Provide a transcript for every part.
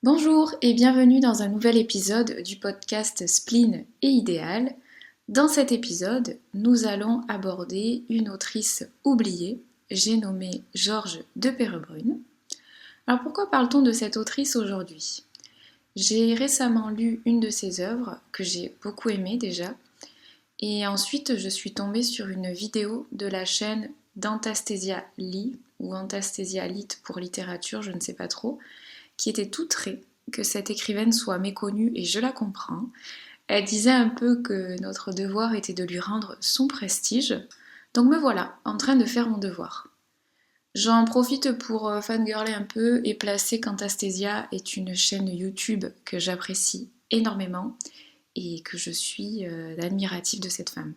Bonjour et bienvenue dans un nouvel épisode du podcast Spleen et Idéal. Dans cet épisode, nous allons aborder une autrice oubliée, j'ai nommé Georges de Perrebrune. Alors pourquoi parle-t-on de cette autrice aujourd'hui? J'ai récemment lu une de ses œuvres que j'ai beaucoup aimée déjà, et ensuite je suis tombée sur une vidéo de la chaîne d'Antastasia Lee, ou Antastasia Lit pour littérature, je ne sais pas trop, qui était outrée que cette écrivaine soit méconnue, et je la comprends. Elle disait un peu que notre devoir était de lui rendre son prestige. Donc me voilà, en train de faire mon devoir. J'en profite pour fangirler un peu et placer qu'Antastasia est une chaîne YouTube que j'apprécie énormément et que je suis admirative de cette femme.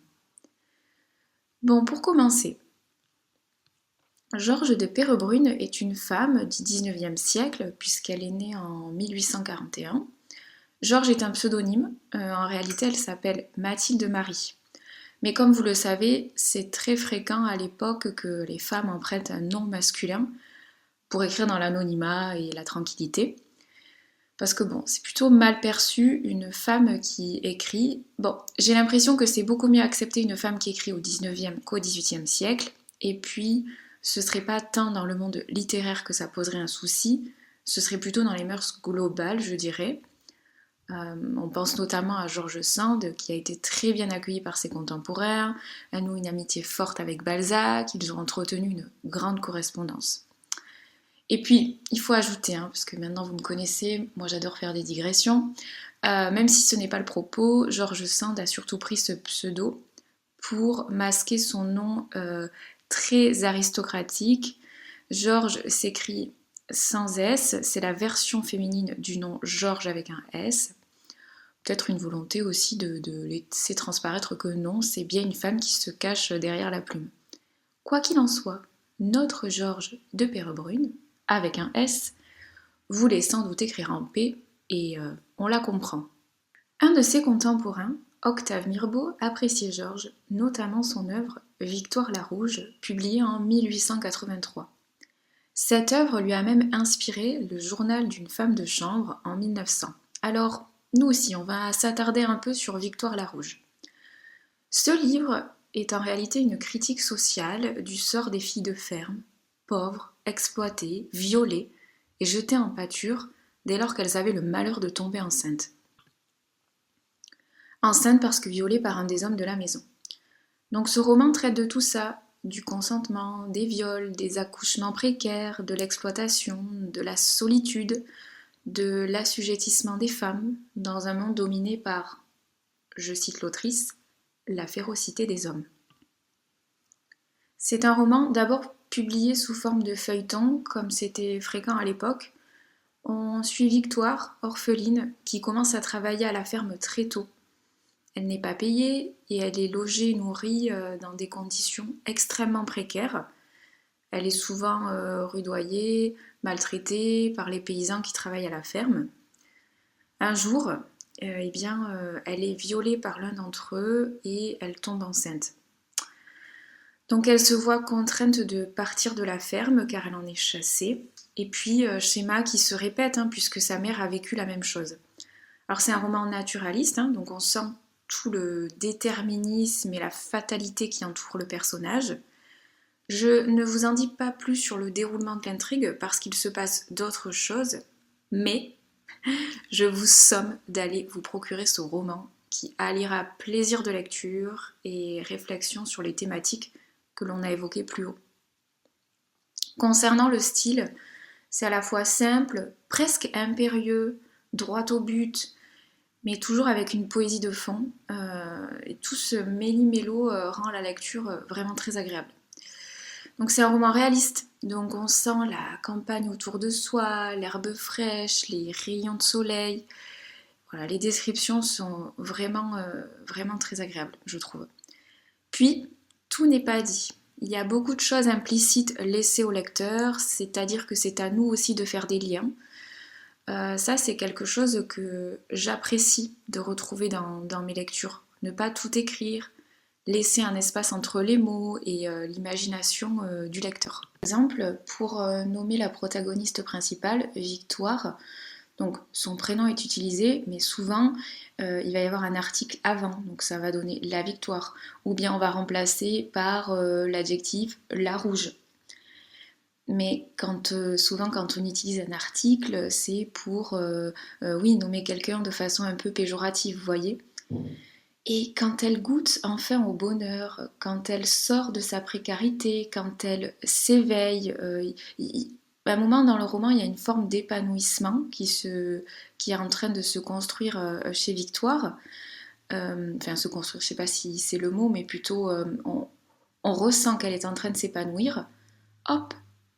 Bon, pour commencer, Georges de Perrebrune est une femme du XIXe siècle, puisqu'elle est née en 1841. Georges est un pseudonyme, en réalité elle s'appelle Mathilde Marie. Mais comme vous le savez, c'est très fréquent à l'époque que les femmes empruntent un nom masculin pour écrire dans l'anonymat et la tranquillité. Parce que bon, c'est plutôt mal perçu une femme qui écrit. Bon, j'ai l'impression que c'est beaucoup mieux accepter une femme qui écrit au XIXe qu'au XVIIIe siècle. Et puis, ce serait pas tant dans le monde littéraire que ça poserait un souci, ce serait plutôt dans les mœurs globales, je dirais. On pense notamment à George Sand, qui a été très bien accueilli par ses contemporains, a noué une amitié forte avec Balzac, ils ont entretenu une grande correspondance. Et puis, il faut ajouter, parce que maintenant vous me connaissez, moi j'adore faire des digressions, même si ce n'est pas le propos, George Sand a surtout pris ce pseudo pour masquer son nom très aristocratique. Georges s'écrit sans S, c'est la version féminine du nom Georges avec un S. Peut-être une volonté aussi de laisser transparaître que non, c'est bien une femme qui se cache derrière la plume. Quoi qu'il en soit, notre Georges de Perrebrune, avec un S, voulait sans doute écrire en P, et on la comprend. Un de ses contemporains, Octave Mirbeau, appréciait Georges, notamment son œuvre Victoire la Rouge, publiée en 1883. Cette œuvre lui a même inspiré le journal d'une femme de chambre en 1900. Alors, nous aussi, on va s'attarder un peu sur Victoire la Rouge. Ce livre est en réalité une critique sociale du sort des filles de ferme, pauvres, exploitées, violées et jetées en pâture dès lors qu'elles avaient le malheur de tomber enceintes. Enceintes parce que violées par un des hommes de la maison. Donc ce roman traite de tout ça, du consentement, des viols, des accouchements précaires, de l'exploitation, de la solitude, de l'assujettissement des femmes dans un monde dominé par, je cite l'autrice, la férocité des hommes. C'est un roman d'abord publié sous forme de feuilleton, comme c'était fréquent à l'époque. On suit Victoire, orpheline, qui commence à travailler à la ferme très tôt. Elle n'est pas payée et elle est logée et nourrie dans des conditions extrêmement précaires. Elle est souvent rudoyée, maltraitée par les paysans qui travaillent à la ferme. Un jour, elle est violée par l'un d'entre eux et elle tombe enceinte. Donc elle se voit contrainte de partir de la ferme car elle en est chassée. Et puis, schéma qui se répète puisque sa mère a vécu la même chose. Alors c'est un roman naturaliste, donc on sent tout le déterminisme et la fatalité qui entoure le personnage. Je ne vous en dis pas plus sur le déroulement de l'intrigue parce qu'il se passe d'autres choses, mais je vous somme d'aller vous procurer ce roman qui alliera plaisir de lecture et réflexion sur les thématiques que l'on a évoquées plus haut. Concernant le style, c'est à la fois simple, presque impérieux, droit au but, mais toujours avec une poésie de fond. Et tout ce méli-mélo rend la lecture vraiment très agréable. Donc c'est un roman réaliste, donc on sent la campagne autour de soi, l'herbe fraîche, les rayons de soleil. Voilà, les descriptions sont vraiment très agréables, je trouve. Puis, tout n'est pas dit. Il y a beaucoup de choses implicites laissées au lecteur, c'est-à-dire que c'est à nous aussi de faire des liens. Ça, c'est quelque chose que j'apprécie de retrouver dans mes lectures. Ne pas tout écrire, laisser un espace entre les mots et l'imagination du lecteur. Par exemple, pour nommer la protagoniste principale, Victoire, Donc son prénom est utilisé, mais souvent il va y avoir un article avant, donc ça va donner la victoire. Ou bien on va remplacer par l'adjectif la rouge. Mais souvent quand on utilise un article, c'est pour oui, nommer quelqu'un de façon un peu péjorative, vous voyez. Et quand elle goûte enfin au bonheur, quand elle sort de sa précarité, quand elle s'éveille, à un moment dans le roman, il y a une forme d'épanouissement qui est en train de se construire chez Victoire. Enfin, se construire, je ne sais pas si c'est le mot, mais plutôt on ressent qu'elle est en train de s'épanouir. Hop,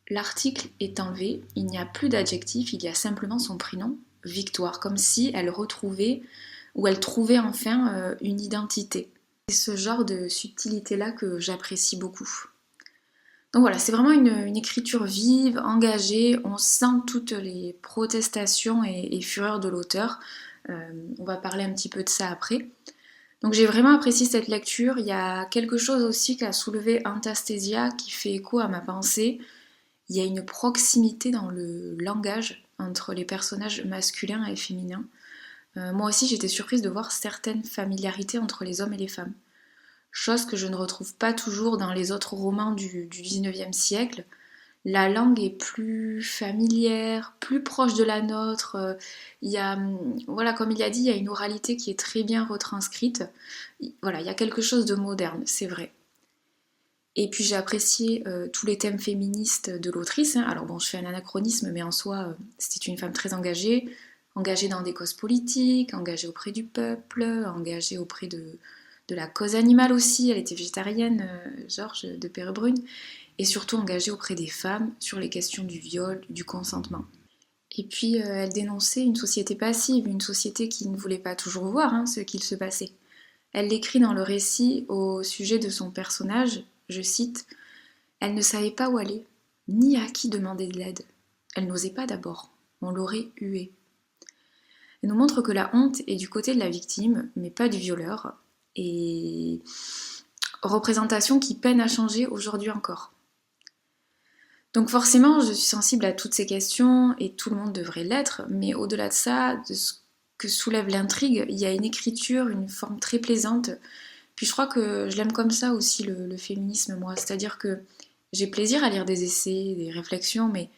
l'article est enlevé, il n'y a plus d'adjectif, il y a simplement son prénom, Victoire, comme si elle retrouvait ou elle trouvait enfin une identité. C'est ce genre de subtilité-là que j'apprécie beaucoup. Donc voilà, c'est vraiment une écriture vive, engagée, on sent toutes les protestations et fureurs de l'auteur. On va parler un petit peu de ça après. Donc j'ai vraiment apprécié cette lecture. Il y a quelque chose aussi qu'a soulevé Antasthesia qui fait écho à ma pensée. Il y a une proximité dans le langage entre les personnages masculins et féminins. Moi aussi j'étais surprise de voir certaines familiarités entre les hommes et les femmes. Chose que je ne retrouve pas toujours dans les autres romans du 19e siècle. La langue est plus familière, plus proche de la nôtre. Il y a, voilà, comme il a dit, il y a une oralité qui est très bien retranscrite. Voilà, il y a quelque chose de moderne, c'est vrai. Et puis j'ai apprécié tous les thèmes féministes de l'autrice. Hein. Alors bon, je fais un anachronisme, mais en soi, c'était une femme très engagée, engagée dans des causes politiques, engagée auprès du peuple, engagée auprès de la cause animale aussi. Elle était végétarienne, Georges de Perrebrune, et surtout engagée auprès des femmes sur les questions du viol, du consentement. Et puis elle dénonçait une société passive, une société qui ne voulait pas toujours voir ce qu'il se passait. Elle l'écrit dans le récit au sujet de son personnage, je cite, elle ne savait pas où aller, ni à qui demander de l'aide. Elle n'osait pas d'abord, on l'aurait huée. Elle nous montre que la honte est du côté de la victime, mais pas du violeur, et représentation qui peine à changer aujourd'hui encore. Donc forcément, je suis sensible à toutes ces questions, et tout le monde devrait l'être, mais au-delà de ça, de ce que soulève l'intrigue, il y a une écriture, une forme très plaisante. Puis je crois que je l'aime comme ça aussi, le féminisme, moi. C'est-à-dire que j'ai plaisir à lire des essais, des réflexions, mais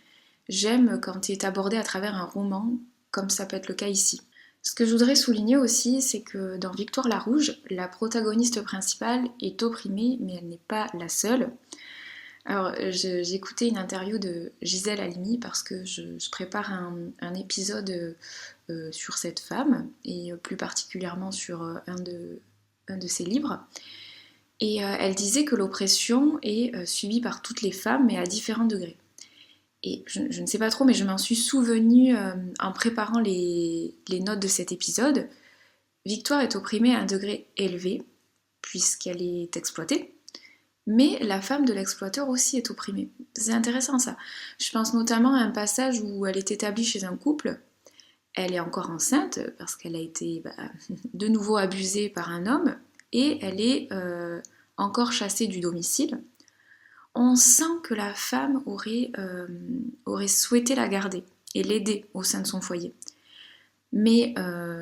j'aime quand il est abordé à travers un roman, comme ça peut être le cas ici. Ce que je voudrais souligner aussi, c'est que dans Victoire la Rouge, la protagoniste principale est opprimée, mais elle n'est pas la seule. Alors, j'ai écouté une interview de Gisèle Halimi parce que je prépare un épisode sur cette femme, et plus particulièrement sur un de ses livres. Et elle disait que l'oppression est subie par toutes les femmes, mais à différents degrés. Et je ne sais pas trop, mais je m'en suis souvenue en préparant les notes de cet épisode. Victoire est opprimée à un degré élevé, puisqu'elle est exploitée, mais la femme de l'exploiteur aussi est opprimée. C'est intéressant ça. Je pense notamment à un passage où elle est établie chez un couple. Elle est encore enceinte parce qu'elle a été de nouveau abusée par un homme et elle est encore chassée du domicile. On sent que la femme aurait souhaité la garder et l'aider au sein de son foyer. Mais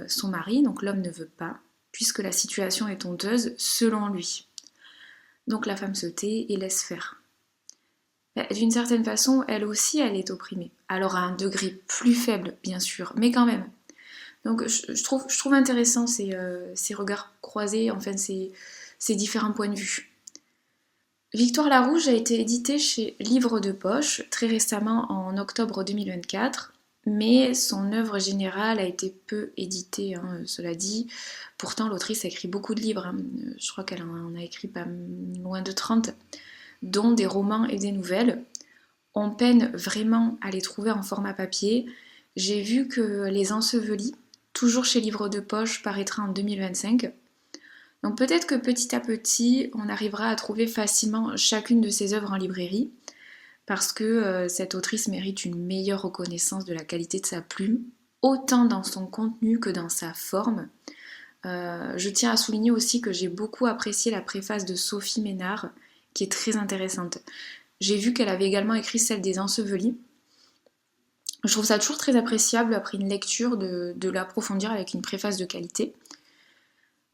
son mari, donc l'homme, ne veut pas, puisque la situation est honteuse selon lui. Donc la femme se tait et laisse faire. D'une certaine façon, elle aussi, elle est opprimée. Alors à un degré plus faible, bien sûr, mais quand même. Donc je trouve intéressant ces regards croisés, enfin ces différents points de vue. Victoire la Rouge a été éditée chez Livre de Poche très récemment en octobre 2024, mais son œuvre générale a été peu éditée, cela dit. Pourtant, l'autrice a écrit beaucoup de livres, je crois qu'elle en a écrit pas loin de 30, dont des romans et des nouvelles. On peine vraiment à les trouver en format papier. J'ai vu que Les Ensevelis, toujours chez Livre de Poche, paraîtra en 2025. Donc peut-être que petit à petit, on arrivera à trouver facilement chacune de ses œuvres en librairie, parce que cette autrice mérite une meilleure reconnaissance de la qualité de sa plume, autant dans son contenu que dans sa forme. Je tiens à souligner aussi que j'ai beaucoup apprécié la préface de Sophie Ménard, qui est très intéressante. J'ai vu qu'elle avait également écrit celle des Ensevelis. Je trouve ça toujours très appréciable après une lecture de l'approfondir avec une préface de qualité.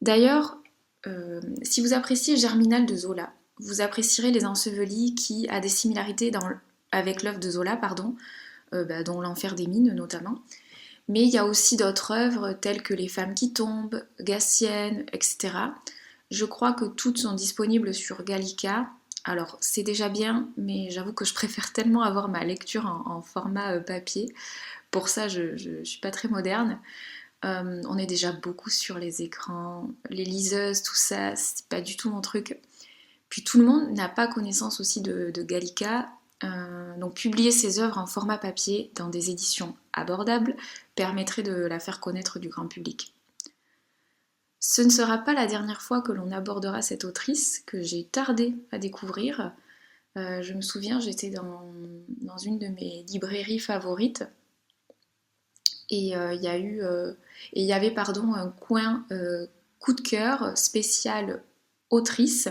D'ailleurs, si vous appréciez Germinal de Zola, vous apprécierez Les Ensevelis qui a des similarités avec l'œuvre de Zola, dont L'Enfer des Mines notamment. Mais il y a aussi d'autres œuvres telles que Les Femmes qui tombent, Gatien, etc. Je crois que toutes sont disponibles sur Gallica. Alors c'est déjà bien, mais j'avoue que je préfère tellement avoir ma lecture en format papier. Pour ça, je ne suis pas très moderne. On est déjà beaucoup sur les écrans, les liseuses, tout ça, c'est pas du tout mon truc. Puis tout le monde n'a pas connaissance aussi de Gallica. Donc publier ses œuvres en format papier dans des éditions abordables permettrait de la faire connaître du grand public. Ce ne sera pas la dernière fois que l'on abordera cette autrice que j'ai tardé à découvrir. Je me souviens, j'étais dans une de mes librairies favorites et il y avait un coin coup de cœur spécial autrice.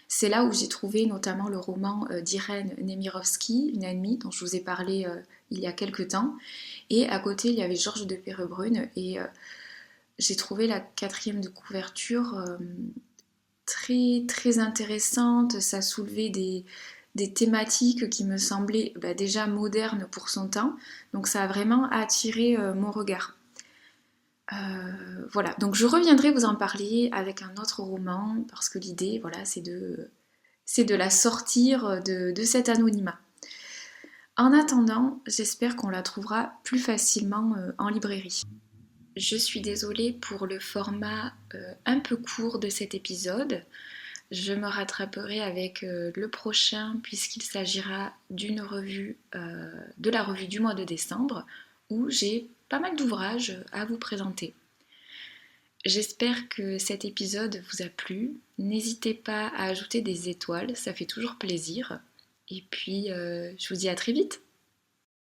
C'est là où j'ai trouvé notamment le roman d'Irène Nemirovsky, Une ennemie, dont je vous ai parlé il y a quelques temps. Et à côté, il y avait Georges de Perrebrune. Et j'ai trouvé la quatrième de couverture très, très intéressante. Ça soulevait des thématiques qui me semblaient déjà modernes pour son temps. Donc ça a vraiment attiré mon regard. Voilà, donc je reviendrai vous en parler avec un autre roman parce que l'idée, voilà, c'est de la sortir de cet anonymat. En attendant, j'espère qu'on la trouvera plus facilement en librairie. Je suis désolée pour le format un peu court de cet épisode. Je me rattraperai avec le prochain puisqu'il s'agira d'une revue, de la revue du mois de décembre où j'ai pas mal d'ouvrages à vous présenter. J'espère que cet épisode vous a plu. N'hésitez pas à ajouter des étoiles, ça fait toujours plaisir. Et puis, je vous dis à très vite.